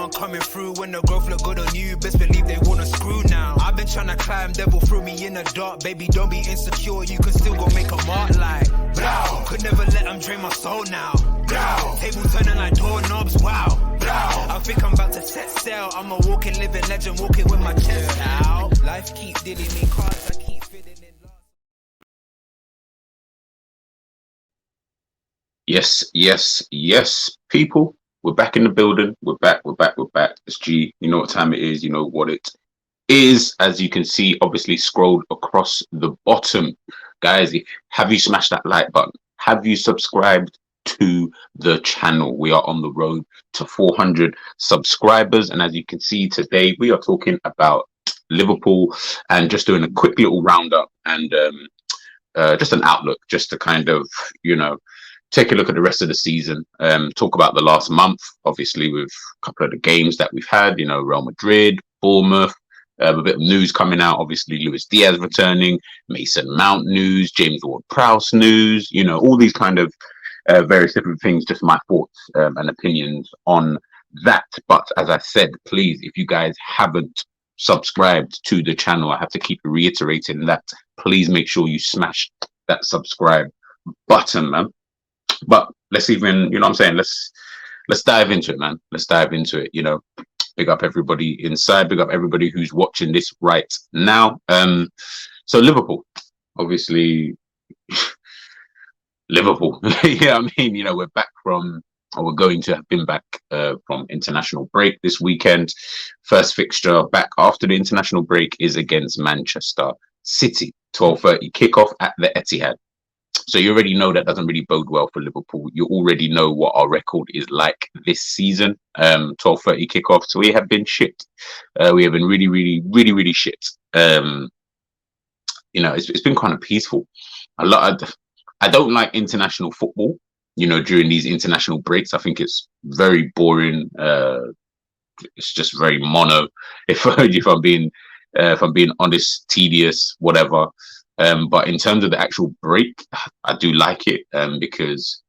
I'm coming through. When the growth look good on you, best believe they wanna screw now. I've been trying to climb, devil threw me in the dark. Baby, don't be insecure, you can still go make a mark like blow. Could never let them drain my soul now. Blow. Table turning like doorknobs, wow. Blow. I think I'm about to set sail. I'm a walking, living legend, walking with my chest out. Life keep dealing me cards, I keep feeling it. Yes, people. We're back in the building. We're back. It's G. You know what time it is. You know what it is. As you can see, obviously scrolled across the bottom. Guys, have you smashed that like button? Have you subscribed to the channel? We are on the road to 400 subscribers. And as you can see today, we are talking about Liverpool and just doing a quick little roundup and just an outlook, just to kind of, take a look at the rest of the season, talk about the last month, obviously with a couple of the games that we've had, Real Madrid, Bournemouth, a bit of news coming out, obviously Luis Diaz returning, Mason Mount news, James Ward-Prowse news, all these kind of various different things, just my thoughts and opinions on that. But as I said, please, if you guys haven't subscribed to the channel, I have to keep reiterating that, please make sure you smash that subscribe button, man. But let's even, let's dive into it, man. Let's dive into it, Big up everybody inside, big up everybody who's watching this right now. So Liverpool, obviously, Liverpool. Yeah, we're back we're going to have been back from international break this weekend. First fixture back after the international break is against Manchester City, 12:30 kickoff at the Etihad. So you already know that doesn't really bode well for Liverpool. You already know what our record is like this season. 12:30 kickoff. So we have been shit. We have been really shit. It's been kind of peaceful. I don't like international football. During these international breaks, I think it's very boring. It's just very mono. If I'm being honest, tedious, whatever. But in terms of the actual break, I do like it because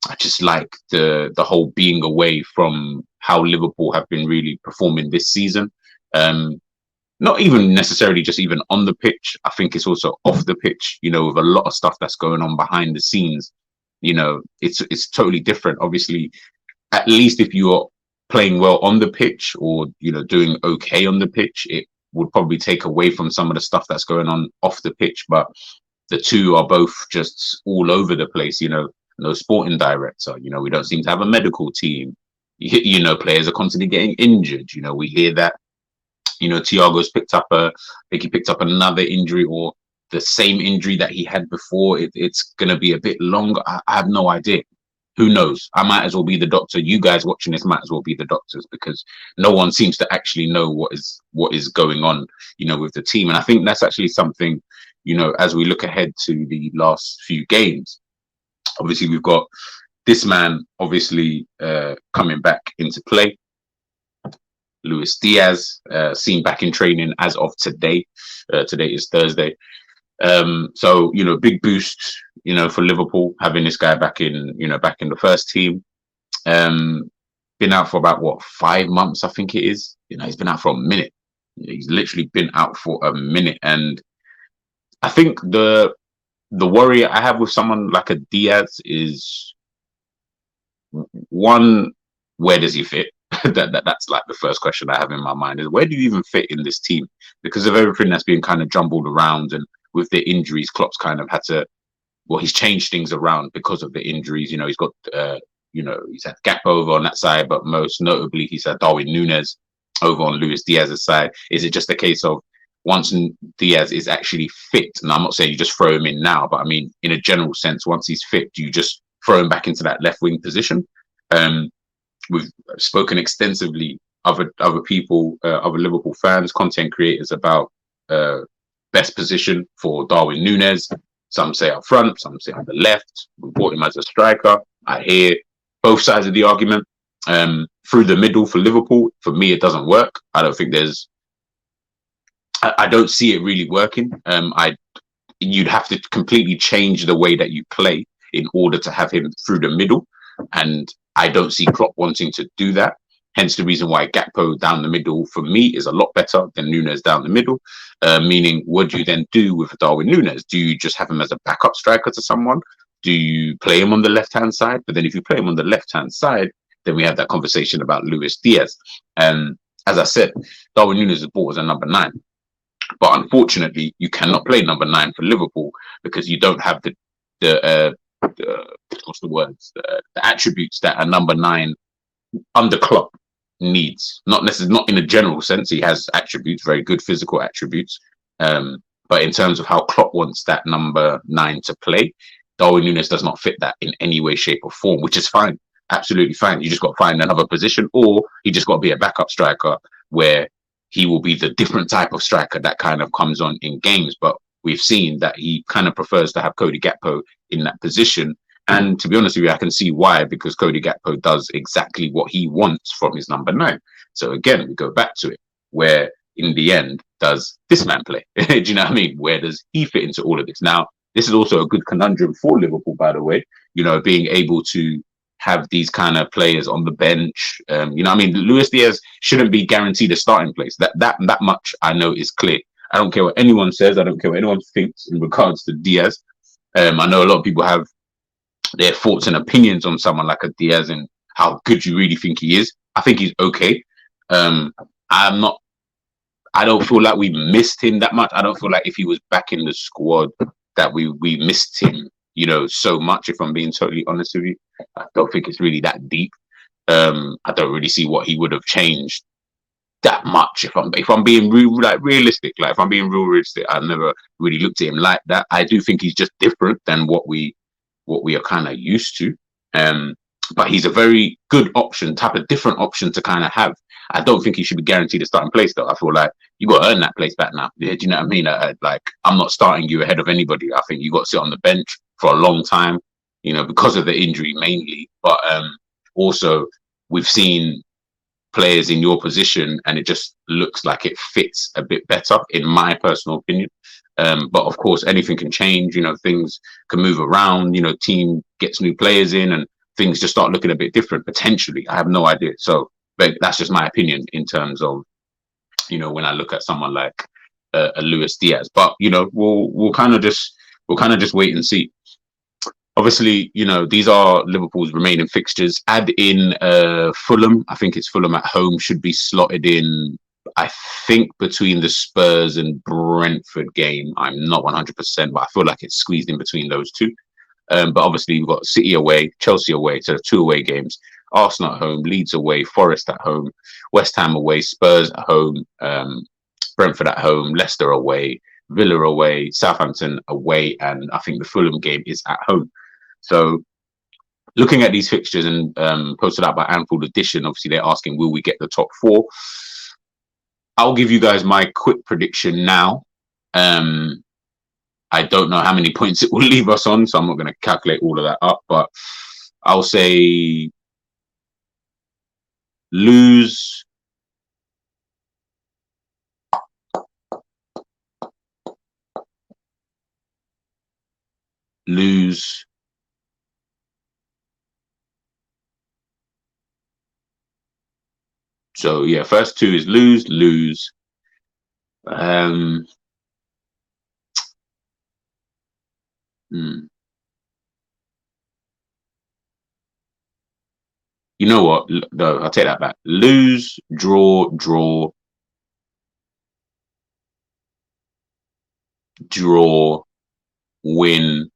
I just like the whole being away from how Liverpool have been really performing this season. Not even necessarily just even on the pitch. I think it's also off the pitch, with a lot of stuff that's going on behind the scenes. It's totally different. Obviously, at least if you're playing well on the pitch or, doing okay on the pitch, it would probably take away from some of the stuff that's going on off the pitch. But the two are both just all over the place, no sporting director, we don't seem to have a medical team, players are constantly getting injured. We hear that, Thiago's picked up another injury or the same injury that he had before. It's going to be a bit longer. I have no idea. Who knows? I might as well be the doctor. You guys watching this might as well be the doctors, because no one seems to actually know what is going on, with the team. And I think that's actually something, as we look ahead to the last few games. Obviously, we've got this man, obviously, coming back into play. Luis Diaz, seen back in training as of today. Today is Thursday. So, big boost, for Liverpool, having this guy back in the first team. Been out for about 5 months, I think it is. He's been out for a minute. He's literally been out for a minute. And I think the worry I have with someone like a Diaz is, one, where does he fit? That's like the first question I have in my mind, is where do you even fit in this team? Because of everything that's been kind of jumbled around, and with the injuries, Klopp's kind of had to, he's changed things around because of the injuries. He's got, he's had Gap over on that side, but most notably, he's had Darwin Núñez over on Luis Diaz's side. Is it just a case of once Diaz is actually fit, and I'm not saying you just throw him in now, but I mean, in a general sense, once he's fit, do you just throw him back into that left wing position? We've spoken extensively, other people, other Liverpool fans, content creators, about best position for Darwin Núñez. Some say up front, some say on the left. We bought him as a striker. I hear both sides of the argument. Through the middle for Liverpool, for me, it doesn't work. I don't think I don't see it really working. You'd have to completely change the way that you play in order to have him through the middle. And I don't see Klopp wanting to do that. Hence the reason why Gakpo down the middle for me is a lot better than Nunes down the middle. Meaning, what do you then do with Darwin Nunes? Do you just have him as a backup striker to someone? Do you play him on the left-hand side? But then if you play him on the left-hand side, then we have that conversation about Luis Diaz. As I said, Darwin Nunes is bought as a number 9. But unfortunately, you cannot play number 9 for Liverpool because you don't have the what's the words? The attributes that a number 9 under Klopp needs. Not necessarily, not in a general sense. He has attributes, very good physical attributes. But in terms of how Klopp wants that number 9 to play, Darwin Nunes does not fit that in any way, shape, or form, which is fine. Absolutely fine. You just got to find another position, or he just got to be a backup striker where he will be the different type of striker that kind of comes on in games. But we've seen that he kind of prefers to have Cody Gakpo in that position. And to be honest with you, I can see why, because Cody Gakpo does exactly what he wants from his number 9. So again, we go back to it, where in the end, does this man play? Do you know what I mean? Where does he fit into all of this? Now, this is also a good conundrum for Liverpool, by the way, you know, being able to have these kind of players on the bench. You know, I mean, Luis Diaz shouldn't be guaranteed a starting place. That much I know is clear. I don't care what anyone says. I don't care what anyone thinks in regards to Diaz. I know a lot of people have their thoughts and opinions on someone like a Diaz and how good you really think he is. I think he's okay. I don't feel like we missed him that much. I don't feel like if he was back in the squad that we missed him, you know, so much. If I'm being totally honest with you, I don't think it's really that deep. I don't really see what he would have changed that much. If I'm being realistic, like if I'm being real realistic, I've never really looked at him like that. I do think he's just different than what we are kind of used to. But he's a very good option, type of different option to kind of have. I don't think he should be guaranteed a starting place, though. I feel like you got to earn that place back now. Yeah, do you know what I mean? Like, I'm not starting you ahead of anybody. I think you got to sit on the bench for a long time, you know, because of the injury mainly. But also, we've seen players in your position, and it just looks like it fits a bit better, in my personal opinion. But of course, anything can change. You know, things can move around. You know, team gets new players in, and things just start looking a bit different potentially. I have no idea. So, but that's just my opinion in terms of, you know, when I look at someone like a Luis Diaz. But you know, we'll kind of just wait and see. Obviously, you know, these are Liverpool's remaining fixtures. Add in Fulham. I think it's Fulham at home should be slotted in. I think between the Spurs and Brentford game. I'm not 100%, but I feel like it's squeezed in between those two. But obviously, we've got City away, Chelsea away, so 2 away games. Arsenal at home, Leeds away, Forest at home, West Ham away, Spurs at home, Brentford at home, Leicester away, Villa away, Southampton away, and I think the Fulham game is at home. So looking at these fixtures and posted out by Anfield Edition, obviously they're asking, will we get the top 4? I'll give you guys my quick prediction now. I don't know how many points it will leave us on, so I'm not going to calculate all of that up, but I'll say lose so yeah, first 2 is lose. You know what? No, I'll take that back. Lose, draw, win,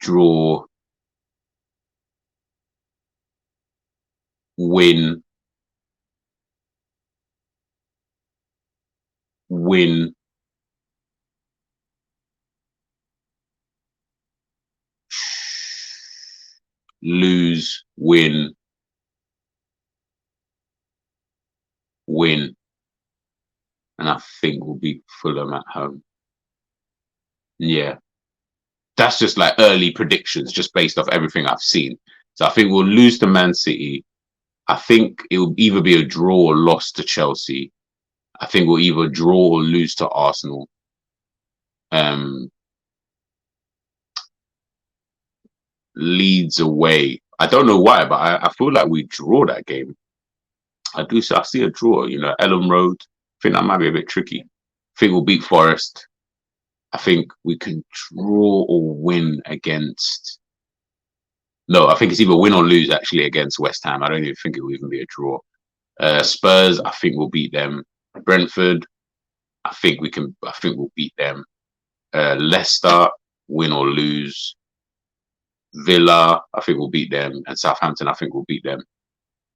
draw, win, lose, win, and I think we'll beat Fulham at home. Yeah, that's just like early predictions, just based off everything I've seen. So I think we'll lose to Man City. I think it will either be a draw or loss to Chelsea. I think we'll either draw or lose to Arsenal. Um, Leeds away. I don't know why, but I feel like we draw that game. I do. I see a draw. Ellen Road. I think that might be a bit tricky. I think we'll beat Forest. I think we can draw or win against. No, I think it's either win or lose actually against West Ham. I don't even think it will even be a draw. Spurs, I think we'll beat them. Brentford, I think we can. I think we'll beat them. Leicester, win or lose. Villa, I think we'll beat them, and Southampton, I think we'll beat them.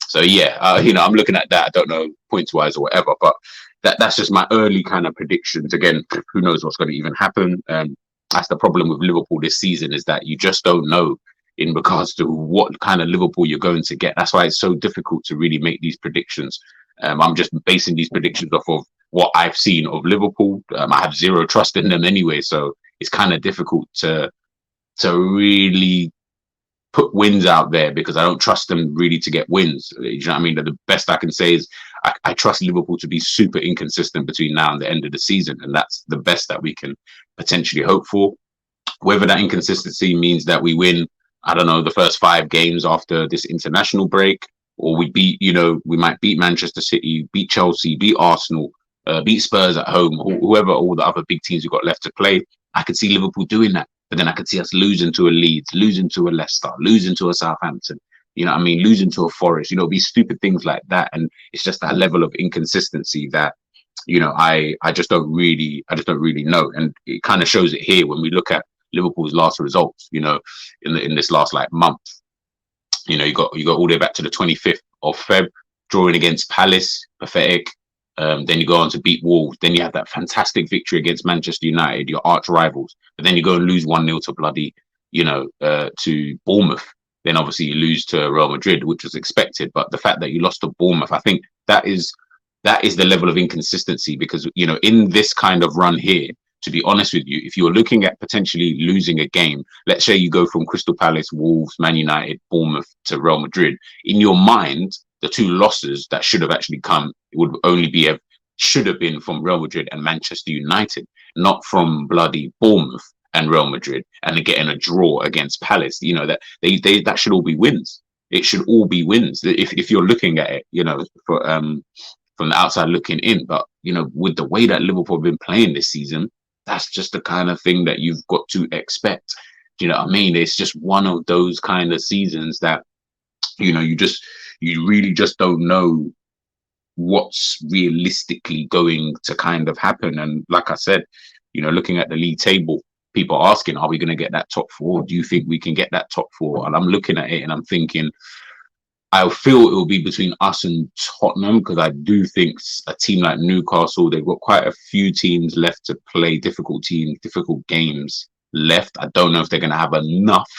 So yeah, I'm looking at that. I don't know points wise or whatever, but that's just my early kind of predictions. Again, who knows what's going to even happen? That's the problem with Liverpool this season, is that you just don't know in regards to what kind of Liverpool you're going to get. That's why it's so difficult to really make these predictions. I'm just basing these predictions off of what I've seen of Liverpool. I have zero trust in them anyway, so it's kind of difficult to really put wins out there because I don't trust them really to get wins. You know what I mean? The best I can say is I trust Liverpool to be super inconsistent between now and the end of the season, and that's the best that we can potentially hope for. Whether that inconsistency means that we win, I don't know, the first 5 games after this international break, or we might beat Manchester City, beat Chelsea, beat Arsenal, beat Spurs at home, whoever, all the other big teams we've got left to play. I could see Liverpool doing that. But then I could see us losing to a Leeds, losing to a Leicester, losing to a Southampton, losing to a Forest, be stupid things like that. And it's just that level of inconsistency that, I just don't really know. And it kind of shows it here when we look at Liverpool's last results, in this last month. You got all the way back to the 25th of Feb, drawing against Palace, pathetic. Then you go on to beat Wolves. Then you have that fantastic victory against Manchester United, your arch rivals. But then you go and lose 1-0 to bloody, to Bournemouth. Then obviously you lose to Real Madrid, which was expected. But the fact that you lost to Bournemouth, I think that is the level of inconsistency because, in this kind of run here, to be honest with you, if you're looking at potentially losing a game, let's say you go from Crystal Palace, Wolves, Man United, Bournemouth to Real Madrid, in your mind, the 2 losses that should have actually come should have been from Real Madrid and Manchester United, not from bloody Bournemouth and Real Madrid, and getting a draw against Palace. That should all be wins. It should all be wins if you're looking at it, from the outside looking in. But with the way that Liverpool have been playing this season, that's just the kind of thing that you've got to expect. Do you know what I mean? It's just one of those kind of seasons that you really just don't know what's realistically going to kind of happen. And like I said, looking at the league table, people are asking, are we going to get that top 4? Do you think we can get that top 4? And I'm looking at it and I'm thinking, I feel it will be between us and Tottenham, because I do think a team like Newcastle, they've got quite a few teams left to play, difficult games left. I don't know if they're going to have enough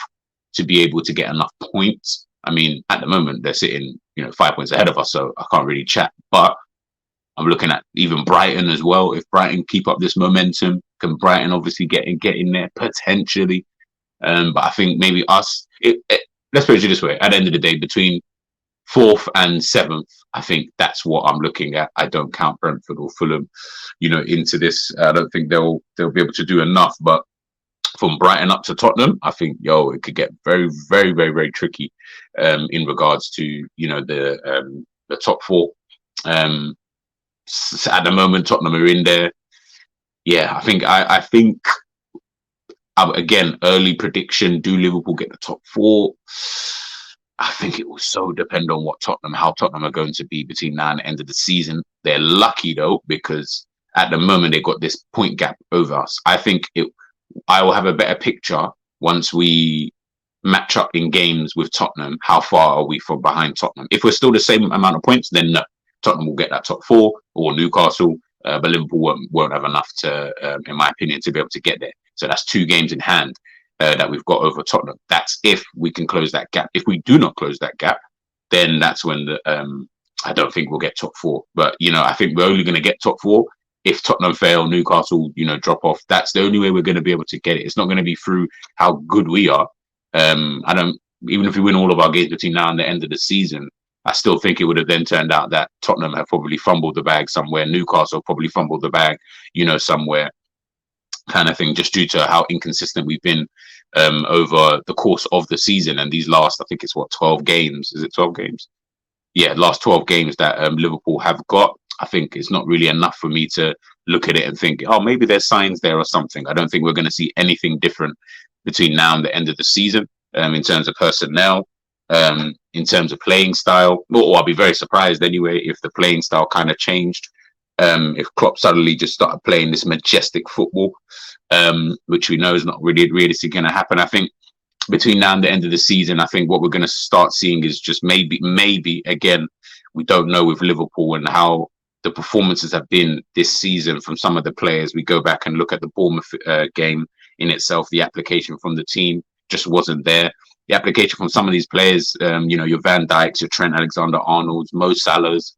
to be able to get enough points. I mean, at the moment, they're sitting, 5 points ahead of us, so I can't really chat. But I'm looking at even Brighton as well. If Brighton keep up this momentum, can Brighton obviously get in there potentially? But I think maybe us, let's put it this way, at the end of the day, between 4th and 7th, I think that's what I'm looking at. I don't count Brentford or Fulham, into this. I don't think they'll be able to do enough. But from Brighton up to Tottenham, I think it could get very, very, very, very tricky in regards to the top 4. So at the moment, Tottenham are in there. Yeah, I think again, early prediction: do Liverpool get the top 4? I think it will so depend on how Tottenham are going to be between now and the end of the season. They're lucky though, because at the moment they've got this point gap over us. I think I will have a better picture once we match up in games with Tottenham. How far are we from behind Tottenham? If we're still the same amount of points, then no, Tottenham will get that top 4 or Newcastle, but Liverpool won't have enough to, in my opinion, to be able to get there. So that's 2 games in hand that we've got over Tottenham. That's if we can close that gap. If we do not close that gap, then that's when I don't think we'll get top 4. But I think we're only going to get top 4 if Tottenham fail, Newcastle, drop off. That's the only way we're going to be able to get it. It's not going to be through how good we are. Even if we win all of our games between now and the end of the season, I still think it would have then turned out that Tottenham have probably fumbled the bag somewhere. Newcastle probably fumbled the bag, somewhere. kind of thing, just due to how inconsistent we've been over the course of the season. And these last, I think it's 12 games. Is it 12 games? Yeah, last 12 games that Liverpool have got. I think it's not really enough for me to look at it and think, oh, maybe there's signs there or something. I don't think we're going to see anything different between now and the end of the season in terms of personnel, in terms of playing style. Or I'll be very surprised anyway if the playing style kind of changed. If Klopp suddenly just started playing this majestic football, which we know is not really realistically going to happen. I think between now and the end of the season, I think what we're going to start seeing is just maybe again, we don't know with Liverpool and how the performances have been this season from some of the players. We go back and look at the Bournemouth game in itself. The application from the team just wasn't there. The application from some of these players, your Van Dijks, your Trent Alexander-Arnolds, Mo Salahs,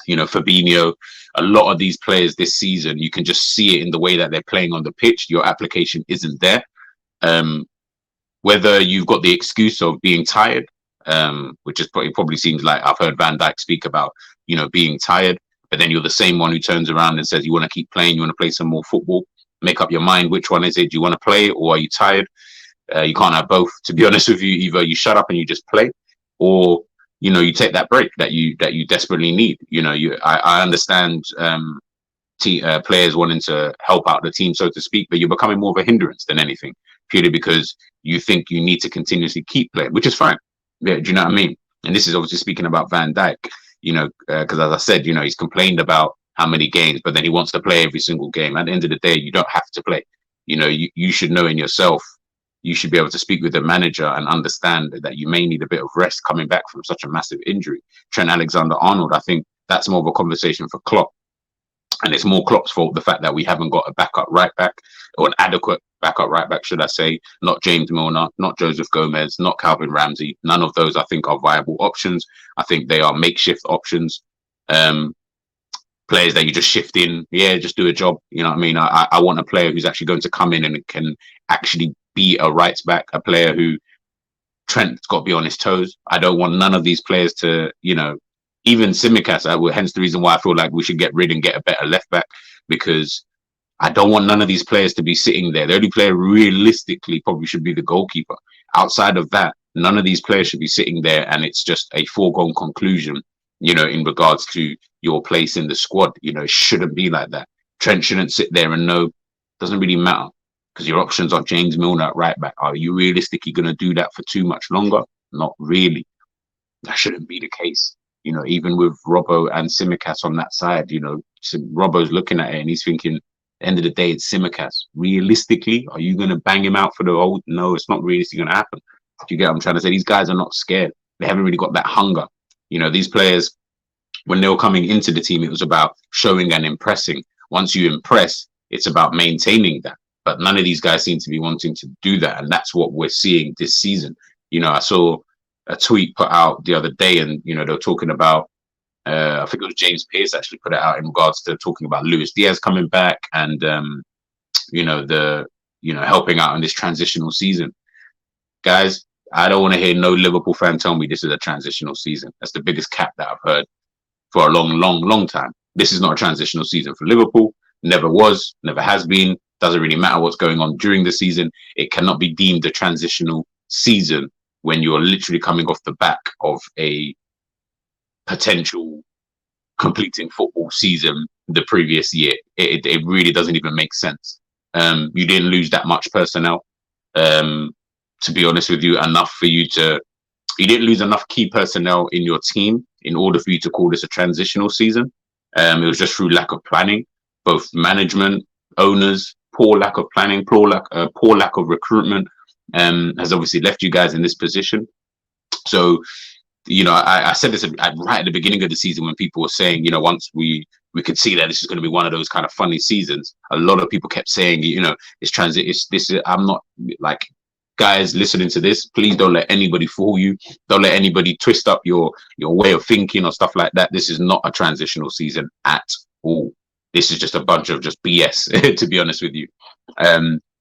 Fabinho, a lot of these players this season, you can just see it in the way that they're playing on the pitch. Your application isn't there. Whether you've got the excuse of being tired, which is probably seems like I've heard Van Dijk speak about, being tired, but then you're the same one who turns around and says you want to keep playing, you want to play some more football. Make up your mind, which one is it? Do you want to play or are you tired? You can't have both, to be honest with you. Either you shut up and you just play, or you take that break that you desperately need. I understand players wanting to help out the team, so to speak, but you're becoming more of a hindrance than anything, purely because you think you need to continuously keep playing, which is fine. Yeah, do you know what I mean? And this is obviously speaking about Van Dijk, because as I said, he's complained about how many games, but then he wants to play every single game. At the end of the day, you don't have to play. You should know in yourself. You should be able to speak with the manager and understand that you may need a bit of rest coming back from such a massive injury. Trent Alexander-Arnold, I think that's more of a conversation for Klopp. And it's more Klopp's fault, the fact that we haven't got a backup right back, or an adequate backup right back, should I say. Not James Milner, not Joseph Gomez, not Calvin Ramsey. None of those, I think, are viable options. I think they are makeshift options. Players that you just shift in, just do a job. You know what I mean? I want a player who's actually going to come in and can actually be a right back, a player who Trent's got to be on his toes. I don't want none of these players to, even Tsimikas, hence the reason why I feel like we should get rid and get a better left back, because I don't want none of these players to be sitting there. The only player realistically probably should be the goalkeeper. Outside of that, none of these players should be sitting there and it's just a foregone conclusion, in regards to your place in the squad. It shouldn't be like that. Trent shouldn't sit there and know. Doesn't really matter, because your options are James Milner at right back. Are you realistically going to do that for too much longer? Not really. That shouldn't be the case. Even with Robbo and Tsimikas on that side, Robbo's looking at it and he's thinking, at the end of the day, it's Tsimikas. Realistically, are you going to bang him out for the whole? No, it's not realistically going to happen. Do you get what I'm trying to say? These guys are not scared. They haven't really got that hunger. These players, when they were coming into the team, it was about showing and impressing. Once you impress, it's about maintaining that. But none of these guys seem to be wanting to do that. And that's what we're seeing this season. I saw a tweet put out the other day and, they were talking about, I think it was James Pearce actually put it out in regards to talking about Luis Diaz coming back and, helping out in this transitional season. Guys, I don't want to hear no Liverpool fan tell me this is a transitional season. That's the biggest cap that I've heard for a long, long, long time. This is not a transitional season for Liverpool. Never was, never has been. Doesn't really matter what's going on during the season. It cannot be deemed a transitional season when you're literally coming off the back of a potential completing football season the previous year. It really doesn't even make sense. You didn't lose that much personnel. To be honest with you, you didn't lose enough key personnel in your team in order for you to call this a transitional season. It was just through lack of planning, both management, owners, poor lack of planning, poor lack of recruitment, has obviously left you guys in this position. So, I said this right at the beginning of the season when people were saying, once we could see that this is going to be one of those kind of funny seasons. A lot of people kept saying, I'm not like, guys listening to this, please don't let anybody fool you. Don't let anybody twist up your way of thinking or stuff like that. This is not a transitional season at all. This is just a bunch of just BS, to be honest with you.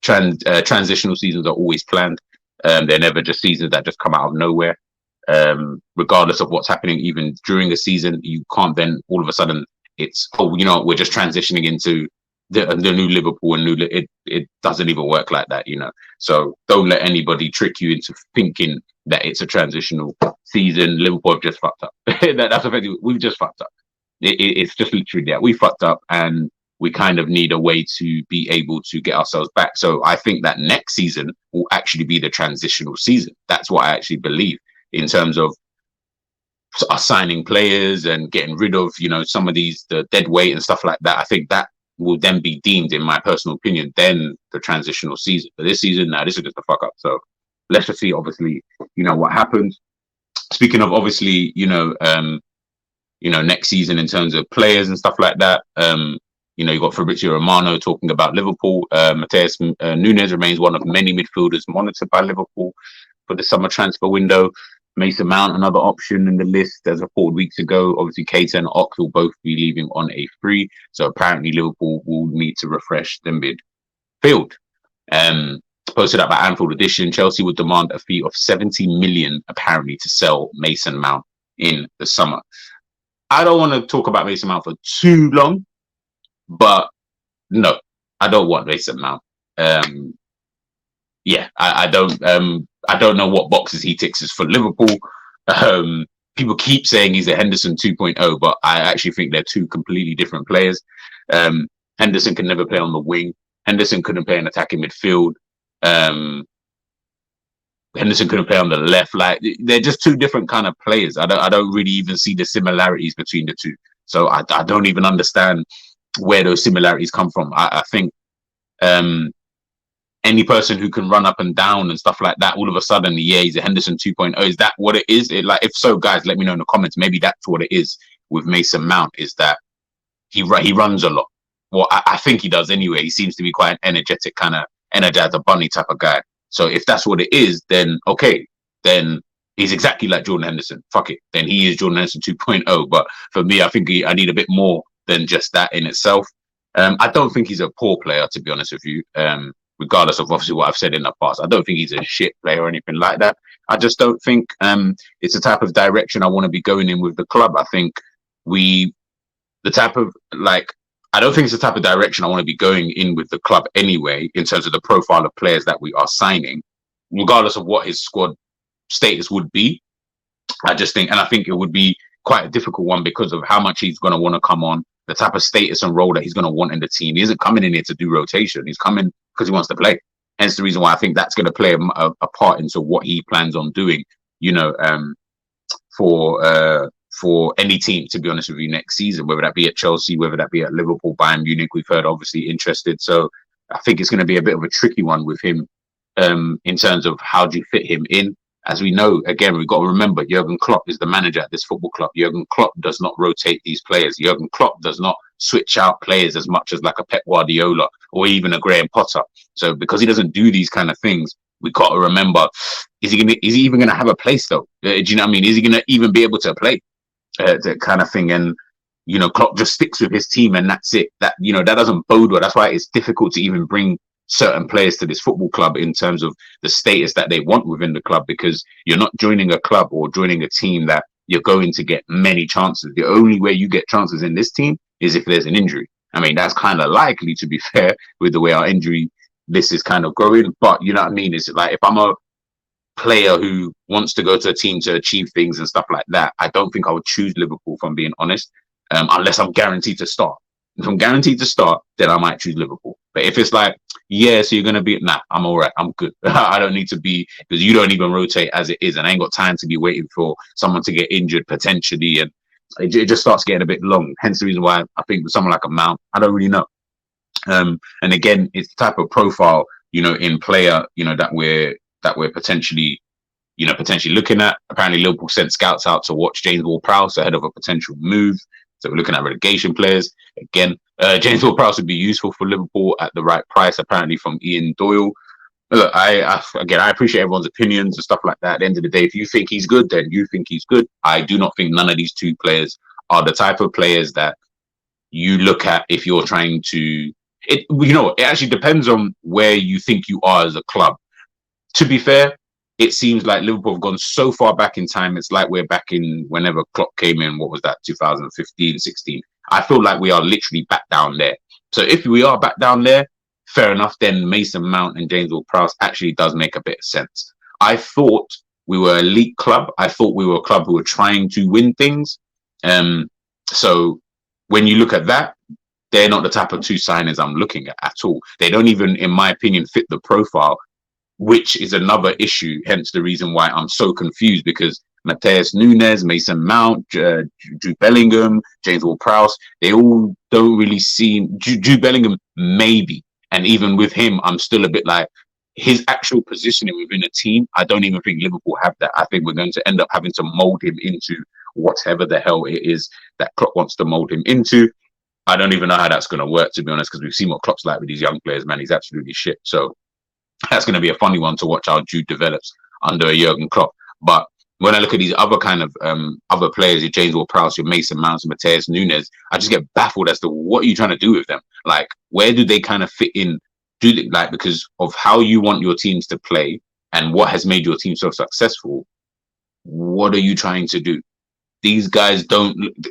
Transitional seasons are always planned. They're never just seasons that just come out of nowhere. Regardless of what's happening, even during the season, you can't then all of a sudden we're just transitioning into the new Liverpool and it doesn't even work like that, you know. So don't let anybody trick you into thinking that it's a transitional season. Liverpool have just fucked up. That's effectively, we've just fucked up. It's just literally that we fucked up, and we kind of need a way to be able to get ourselves back. So I think that next season will actually be the transitional season. That's what I actually believe in terms of us signing players and getting rid of, you know, some of the dead weight and stuff like that. I think that will then be deemed, in my personal opinion, then the transitional season. But this season, now this is just a fuck up. So let's just see, obviously, you know, what happens. Speaking of, obviously, next season in terms of players and stuff like that. You got Fabrizio Romano talking about Liverpool. Mateus Nunes remains one of many midfielders monitored by Liverpool for the summer transfer window. Mason Mount, another option in the list, as reported weeks ago. Obviously, Keita and Ox will both be leaving on a free. So apparently, Liverpool will need to refresh the midfield. Posted up by Anfield Edition, Chelsea would demand a fee of 70 million, apparently, to sell Mason Mount in the summer. I don't want to talk about Mason Mount for too long, but no, I don't want Mason Mount. I don't know what boxes he ticks for Liverpool. People keep saying he's a Henderson 2.0, but I actually think they're two completely different players. Henderson can never play on the wing. Henderson couldn't play in attacking midfield. Henderson couldn't play on the left. Like, they're just two different kind of players. I don't really even see the similarities between the two. So I don't even understand where those similarities come from. I think any person who can run up and down and stuff like that, all of a sudden, yeah, he's a Henderson 2.0. Is that what it is? If so, guys, let me know in the comments. Maybe that's what it is with Mason Mount, is that he runs a lot. Well, I think he does anyway. He seems to be quite an energetic, kind of Energizer Bunny type of guy. So if that's what it is, then okay, then he's exactly like Jordan Henderson. Fuck it. Then he is Jordan Henderson 2.0. But for me, I think I need a bit more than just that in itself. I don't think he's a poor player, to be honest with you. Regardless of obviously what I've said in the past, I don't think he's a shit player or anything like that. I just don't think it's the type of direction I want to be going in with the club. I think I don't think it's the type of direction I want to be going in with the club anyway, in terms of the profile of players that we are signing, regardless of what his squad status would be. I think it would be quite a difficult one because of how much he's going to want to come on, the type of status and role that he's going to want in the team. He isn't coming in here to do rotation. He's coming because he wants to play. Hence the reason why I think that's going to play a part into what he plans on doing, for any team, to be honest with you, next season, whether that be at Chelsea, whether that be at Liverpool, Bayern Munich. We've heard obviously interested. So I think it's going to be a bit of a tricky one with him in terms of how do you fit him in. As we know, again, we've got to remember, Jurgen Klopp is the manager at this football club. Jurgen Klopp does not rotate these players. Jurgen Klopp does not switch out players as much as like a Pep Guardiola or even a Graham Potter. So because he doesn't do these kind of things, we got to remember, is he even going to have a place though? Do you know what I mean? Is he going to even be able to play? That kind of thing. And, Klopp just sticks with his team and that's it. That doesn't bode well. That's why it's difficult to even bring certain players to this football club in terms of the status that they want within the club, because you're not joining a club or joining a team that you're going to get many chances. The only way you get chances in this team is if there's an injury. I mean, that's kind of likely, to be fair, with the way our injury list is kind of going. But you know what I mean? It's like, if I'm a player who wants to go to a team to achieve things and stuff like that, I don't think I would choose Liverpool, if I'm being honest, unless I'm guaranteed to start. If I'm guaranteed to start, then I might choose Liverpool. But if it's like, yeah, so you're going to be, nah, I'm all right. I'm good. I don't need to be, because you don't even rotate as it is. And I ain't got time to be waiting for someone to get injured potentially. And it just starts getting a bit long. Hence the reason why I think with someone like a Mount, I don't really know. And again, it's the type of profile, in player, that we're potentially looking at. Apparently Liverpool sent scouts out to watch James Ward-Prowse ahead of a potential move. So we're looking at relegation players. Again, James Ward-Prowse would be useful for Liverpool at the right price, apparently, from Ian Doyle. Look, I appreciate everyone's opinions and stuff like that. At the end of the day, if you think he's good, then you think he's good. I do not think none of these two players are the type of players that you look at if you're trying to... It actually depends on where you think you are as a club. To be fair, it seems like Liverpool have gone so far back in time. It's like we're back in whenever Klopp came in. What was that? 2015, 16. I feel like we are literally back down there. So if we are back down there, fair enough, then Mason Mount and James Ward-Prowse actually does make a bit of sense. I thought we were an elite club. I thought we were a club who were trying to win things. So when you look at that, they're not the type of two signers I'm looking at all. They don't even, in my opinion, fit the profile, which is another issue. Hence the reason why I'm so confused, because Matheus Nunes, Mason Mount, Jude Bellingham, James Ward-Prowse, they all don't really seem. Jude Bellingham, maybe. And even with him, I'm still a bit like, his actual positioning within a team, I don't even think Liverpool have that. I think we're going to end up having to mold him into whatever the hell it is that Klopp wants to mold him into. I don't even know how that's going to work, to be honest, because we've seen what Klopp's like with these young players, man. He's absolutely shit. So that's going to be a funny one to watch how Jude develops under a Jurgen Klopp. But when I look at these other kind of other players, your James Ward-Prowse, your Mason Mount, Matheus Nunes, I just get baffled as to what are you trying to do with them? Like, where do they kind of fit in? Because of how you want your teams to play and what has made your team so successful, what are you trying to do? These guys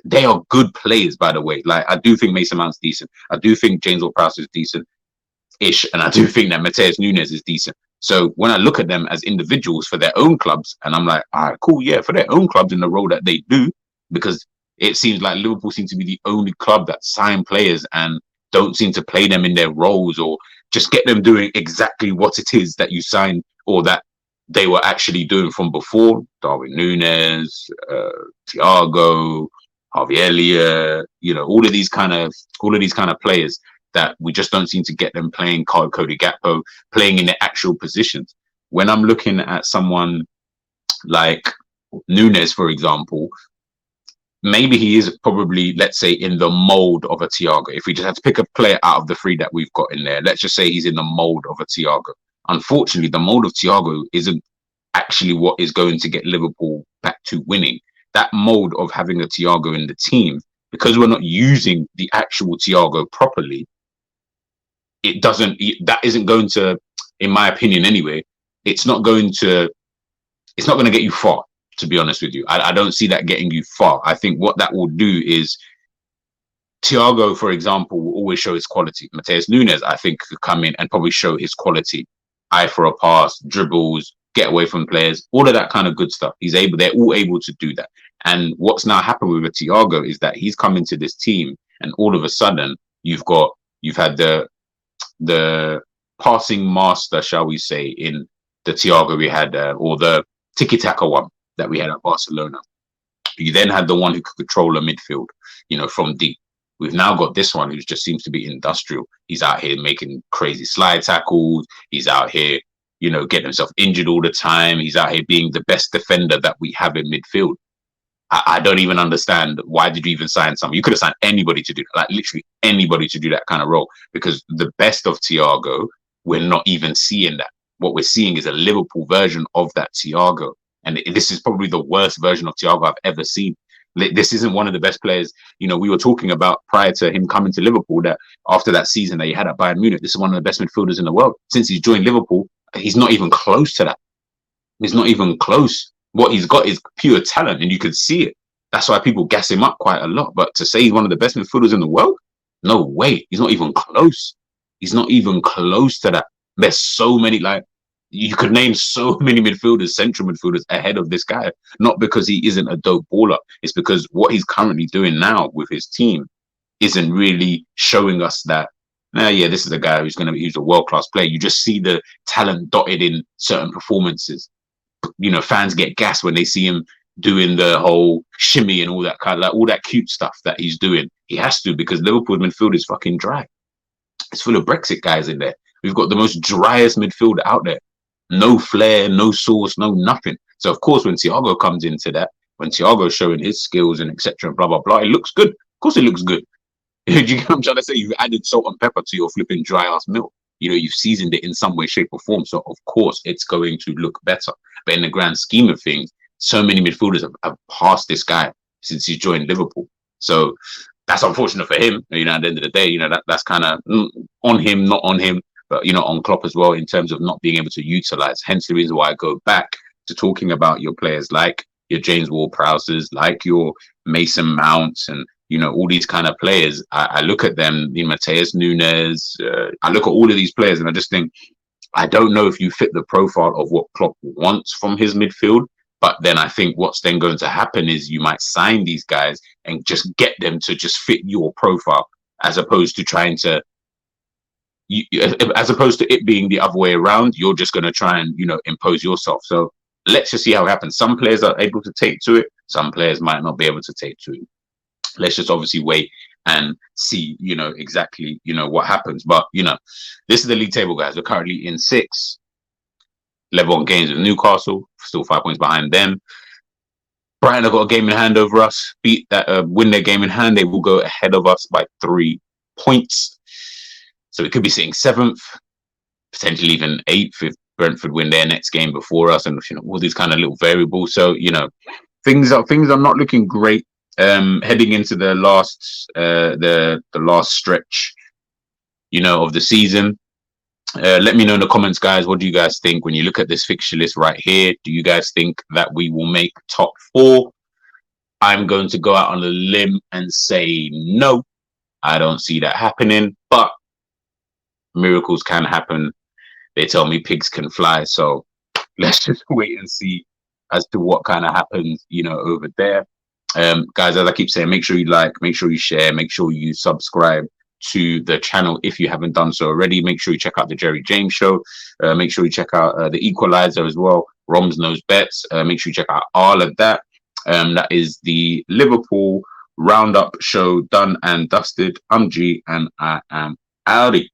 they are good players, by the way. Like, I do think Mason Mount's decent. I do think James Ward-Prowse is decent-ish. And I do think that Matheus Nunes is decent. So when I look at them as individuals for their own clubs, and I'm like, all right, cool, yeah, for their own clubs in the role that they do, because it seems like Liverpool seem to be the only club that sign players and don't seem to play them in their roles or just get them doing exactly what it is that you signed or that they were actually doing from before. Darwin Núñez, Thiago, Harvey Elliott, all of these kind of players that we just don't seem to get them playing. Cody Gakpo playing in their actual positions. When I'm looking at someone like Núñez, for example, maybe he is probably, let's say, in the mold of a Thiago. If we just had to pick a player out of the three that we've got in there, let's just say he's in the mold of a Thiago. Unfortunately, the mold of Thiago isn't actually what is going to get Liverpool back to winning. That mold of having a Thiago in the team, because we're not using the actual Thiago properly, that isn't going to, in my opinion anyway, it's not going to get you far. To be honest with you, I don't see that getting you far. I think what that will do is Thiago, for example, will always show his quality. Matheus Nunes, I think, could come in and probably show his quality. Eye for a pass, dribbles, get away from players, all of that kind of good stuff. They're all able to do that. And what's now happened with Thiago is that he's come into this team, and all of a sudden you've had the passing master, shall we say, in the Thiago we had, or the tiki-taka one that we had at Barcelona. You then had the one who could control a midfield, from deep. We've now got this one who just seems to be industrial. He's out here making crazy slide tackles. He's out here, getting himself injured all the time. He's out here being the best defender that we have in midfield. I don't even understand, why did you even sign someone? You could have signed anybody to do that, like literally anybody to do that kind of role, because the best of Thiago, we're not even seeing that. What we're seeing is a Liverpool version of that Thiago. And this is probably the worst version of Thiago I've ever seen. This isn't one of the best players. We were talking about prior to him coming to Liverpool that after that season that he had at Bayern Munich, this is one of the best midfielders in the world. Since he's joined Liverpool, he's not even close to that. He's not even close. What he's got is pure talent, and you can see it. That's why people gas him up quite a lot. But to say he's one of the best midfielders in the world, no way. He's not even close. He's not even close to that. There's so many, you could name so many midfielders, central midfielders ahead of this guy, not because he isn't a dope baller. It's because what he's currently doing now with his team isn't really showing us that, this is a guy who's a world-class player. You just see the talent dotted in certain performances. Fans get gassed when they see him doing the whole shimmy and all that all that cute stuff that he's doing. He has to, because Liverpool's midfield is fucking dry. It's full of Brexit guys in there. We've got the most driest midfield out there. No flair, no sauce, no nothing. So of course, when Thiago comes into that, when Thiago's showing his skills and etc. and blah blah blah, it looks good. Of course, it looks good. Do you get what I'm trying to say? You've added salt and pepper to your flipping dry ass milk. You've seasoned it in some way, shape, or form. So of course, it's going to look better. But in the grand scheme of things, so many midfielders have passed this guy since he's joined Liverpool. So that's unfortunate for him. At the end of the day, that's kind of on him, not on him. But, on Klopp as well, in terms of not being able to utilize. Hence the reason why I go back to talking about your players like your James Ward-Prowses, like your Mason Mounts, and, all these kind of players. I look at them, Mateus Nunes. I look at all of these players, and I just think, I don't know if you fit the profile of what Klopp wants from his midfield. But then I think what's then going to happen is you might sign these guys and just get them to just fit your profile, as opposed to trying to, as opposed to it being the other way around. You're just going to try and, impose yourself. So let's just see how it happens. Some players are able to take to it. Some players might not be able to take to it. Let's just obviously wait and see, exactly, what happens. But, this is the league table, guys. We're currently in 6th. Level on games with Newcastle, still 5 points behind them. Brighton have got a game in hand over us. Win their game in hand, they will go ahead of us by 3 points. So it could be sitting 7th, potentially even 8th if Brentford win their next game before us, and all these kind of little variables. So things are not looking great. Heading into the last last stretch, of the season. Let me know in the comments, guys. What do you guys think when you look at this fixture list right here? Do you guys think that we will make top 4? I'm going to go out on a limb and say no. I don't see that happening, but miracles can happen. They tell me pigs can fly, so let's just wait and see as to what kind of happens, over there. Guys, as I keep saying, make sure you like, make sure you share, make sure you subscribe to the channel if you haven't done so already. Make sure you check out the Jerry James Show. Make sure you check out the Equalizer as well, Roms Knows Bets. Make sure you check out all of that. That is the Liverpool Roundup show done and dusted. I'm G and I am outie.